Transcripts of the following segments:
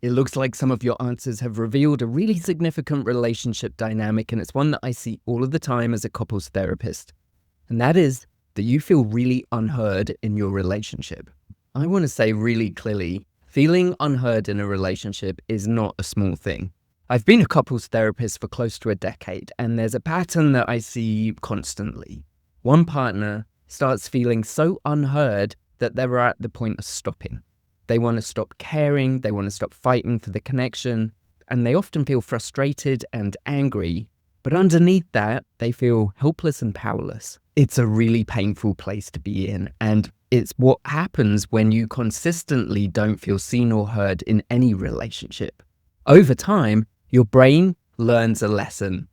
It looks like some of your answers have revealed a really significant relationship dynamic, and it's one that I see all of the time as a couples therapist. And that is that you feel really unheard in your relationship. I want to say really clearly, feeling unheard in a relationship is not a small thing. I've been a couples therapist for close to a decade, and there's a pattern that I see constantly. One partner starts feeling so unheard that they're at the point of stopping. They want to stop caring, they want to stop fighting for the connection, and they often feel frustrated and angry, but underneath that, they feel helpless and powerless. It's a really painful place to be in, and it's what happens when you consistently don't feel seen or heard in any relationship. Over time, your brain learns a lesson.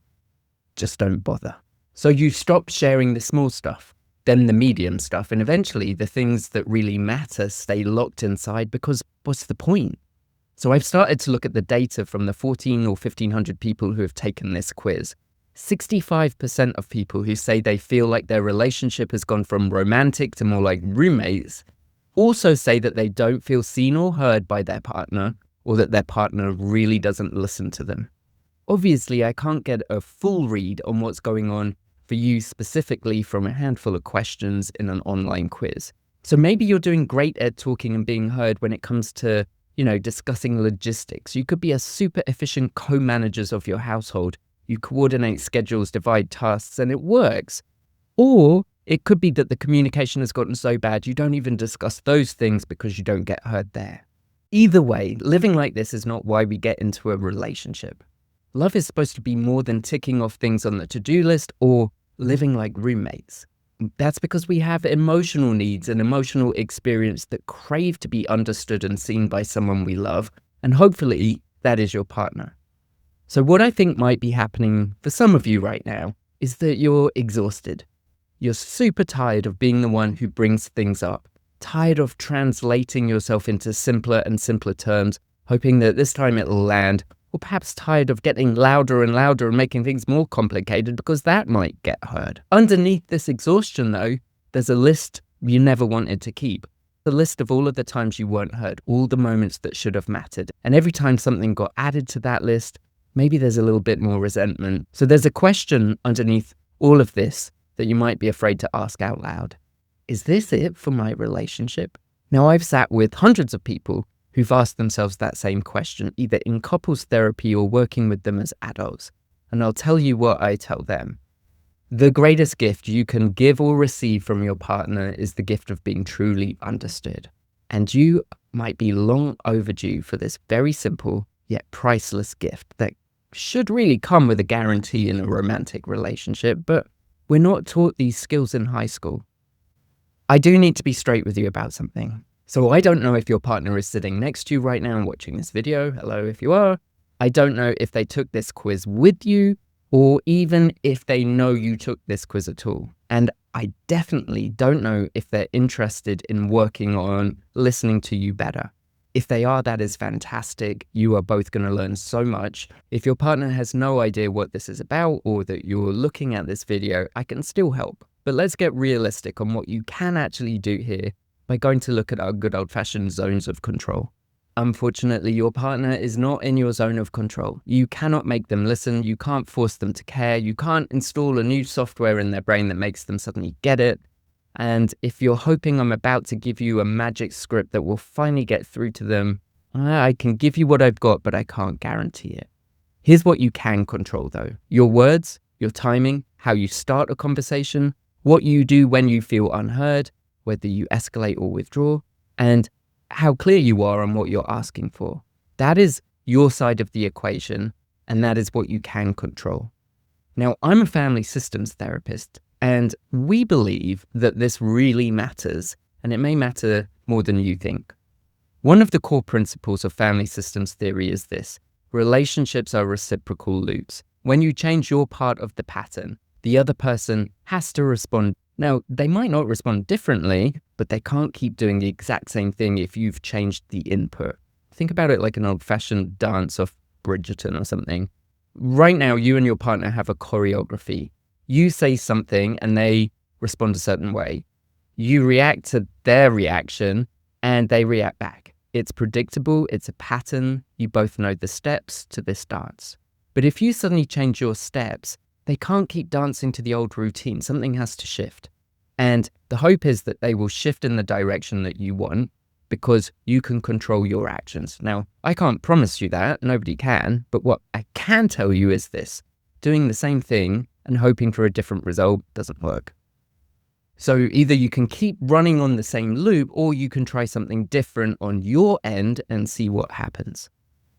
Just don't bother. So you stop sharing the small stuff, then the medium stuff, and eventually the things that really matter stay locked inside because what's the point? So I've started to look at the data from the 14 or 1500 people who have taken this quiz. 65% of people who say they feel like their relationship has gone from romantic to more like roommates also say that they don't feel seen or heard by their partner, or that their partner really doesn't listen to them. Obviously, I can't get a full read on what's going on for you specifically from a handful of questions in an online quiz. So maybe you're doing great at talking and being heard when it comes to, discussing logistics. You could be a super efficient co-managers of your household. You coordinate schedules, divide tasks, and it works. Or it could be that the communication has gotten so bad you don't even discuss those things because you don't get heard there. Either way, living like this is not why we get into a relationship. Love is supposed to be more than ticking off things on the to-do list or living like roommates. That's because we have emotional needs and emotional experience that crave to be understood and seen by someone we love, and hopefully that is your partner. So what I think might be happening for some of you right now is that you're exhausted. You're super tired of being the one who brings things up, tired of translating yourself into simpler and simpler terms, hoping that this time it'll land, or perhaps tired of getting louder and louder and making things more complicated because that might get heard. Underneath this exhaustion, though, there's a list you never wanted to keep. The list of all of the times you weren't heard, all the moments that should have mattered. And every time something got added to that list, maybe there's a little bit more resentment. So there's a question underneath all of this that you might be afraid to ask out loud. Is this it for my relationship? Now, I've sat with hundreds of people who've asked themselves that same question, either in couples therapy or working with them as adults. And I'll tell you what I tell them. The greatest gift you can give or receive from your partner is the gift of being truly understood. And you might be long overdue for this very simple yet priceless gift that should really come with a guarantee in a romantic relationship, but we're not taught these skills in high school. I do need to be straight with you about something. So I don't know if your partner is sitting next to you right now and watching this video. Hello, if you are. I don't know if they took this quiz with you or even if they know you took this quiz at all. And I definitely don't know if they're interested in working on listening to you better. If they are, that is fantastic. You are both going to learn so much. If your partner has no idea what this is about or that you're looking at this video, I can still help. But let's get realistic on what you can actually do here by going to look at our good old-fashioned zones of control. Unfortunately, your partner is not in your zone of control. You cannot make them listen. You can't force them to care. You can't install a new software in their brain that makes them suddenly get it. And if you're hoping I'm about to give you a magic script that will finally get through to them, I can give you what I've got, but I can't guarantee it. Here's what you can control, though. Your words, your timing, how you start a conversation, what you do when you feel unheard, whether you escalate or withdraw, and how clear you are on what you're asking for. That is your side of the equation, and that is what you can control. Now, I'm a family systems therapist, and we believe that this really matters, and it may matter more than you think. One of the core principles of family systems theory is this: relationships are reciprocal loops. When you change your part of the pattern, the other person has to respond. Now, they might not respond differently, but they can't keep doing the exact same thing if you've changed the input. Think about it like an old-fashioned dance off Bridgerton or something. Right now, you and your partner have a choreography. You say something and they respond a certain way. You react to their reaction and they react back. It's predictable, it's a pattern, you both know the steps to this dance. But if you suddenly change your steps, they can't keep dancing to the old routine. Something has to shift. And the hope is that they will shift in the direction that you want because you can control your actions. Now, I can't promise you that, nobody can, but what I can tell you is this: doing the same thing and hoping for a different result doesn't work. So either you can keep running on the same loop or you can try something different on your end and see what happens.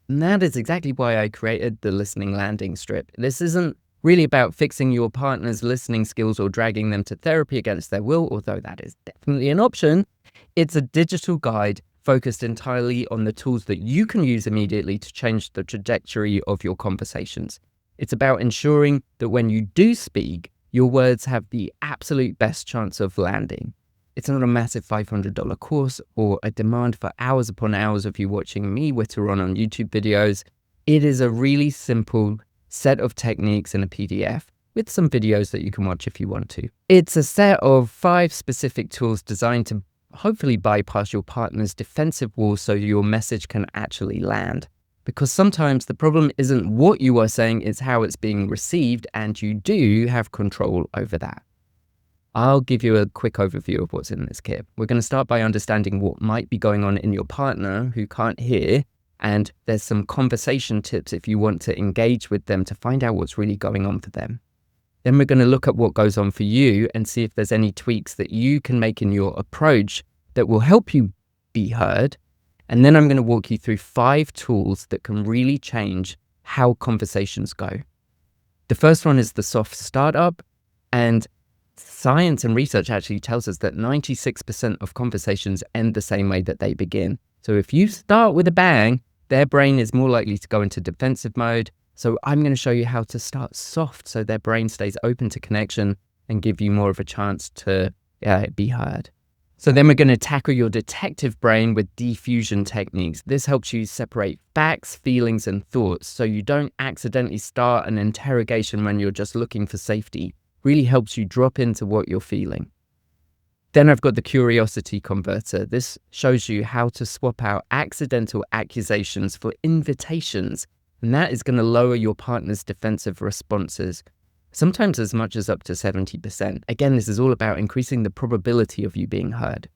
And that is exactly why I created the listening landing strip. This isn't really about fixing your partner's listening skills or dragging them to therapy against their will, although that is definitely an option. It's a digital guide focused entirely on the tools that you can use immediately to change the trajectory of your conversations. It's about ensuring that when you do speak, your words have the absolute best chance of landing. It's not a massive $500 course or a demand for hours upon hours of you watching me witter on YouTube videos. It is a really simple set of techniques in a PDF with some videos that you can watch if you want to. It's a set of 5 specific tools designed to hopefully bypass your partner's defensive walls so your message can actually land. Because sometimes the problem isn't what you are saying, it's how it's being received, and you do have control over that. I'll give you a quick overview of what's in this kit. We're going to start by understanding what might be going on in your partner who can't hear, and there's some conversation tips if you want to engage with them to find out what's really going on for them. Then we're going to look at what goes on for you and see if there's any tweaks that you can make in your approach that will help you be heard. And then I'm going to walk you through 5 tools that can really change how conversations go. The first one is the soft startup, and science and research actually tells us that 96% of conversations end the same way that they begin. So if you start with a bang, their brain is more likely to go into defensive mode. So I'm going to show you how to start soft so their brain stays open to connection and give you more of a chance to be heard. So then we're going to tackle your detective brain with diffusion techniques. This helps you separate facts, feelings, and thoughts so you don't accidentally start an interrogation when you're just looking for safety. Really helps you drop into what you're feeling. Then I've got the curiosity converter. This shows you how to swap out accidental accusations for invitations, and that is going to lower your partner's defensive responses, sometimes as much as up to 70%. Again, this is all about increasing the probability of you being heard.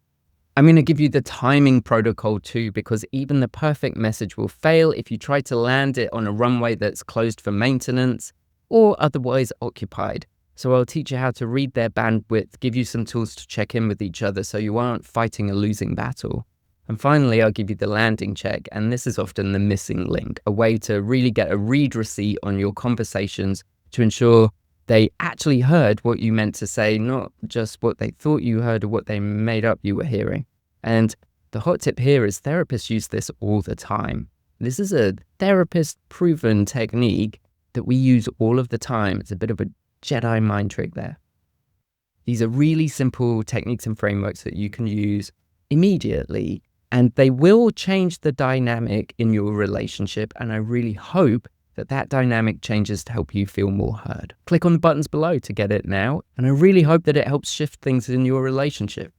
I'm going to give you the timing protocol too, because even the perfect message will fail if you try to land it on a runway that's closed for maintenance or otherwise occupied. So I'll teach you how to read their bandwidth, give you some tools to check in with each other so you aren't fighting a losing battle. And finally, I'll give you the landing check, and this is often the missing link, a way to really get a read receipt on your conversations to ensure they actually heard what you meant to say, not just what they thought you heard or what they made up you were hearing. And the hot tip here is therapists use this all the time. This is a therapist-proven technique that we use all of the time. It's a bit of a Jedi mind trick there. These are really simple techniques and frameworks that you can use immediately, and they will change the dynamic in your relationship. And I really hope that that dynamic changes to help you feel more heard. Click on the buttons below to get it now, and I really hope that it helps shift things in your relationship.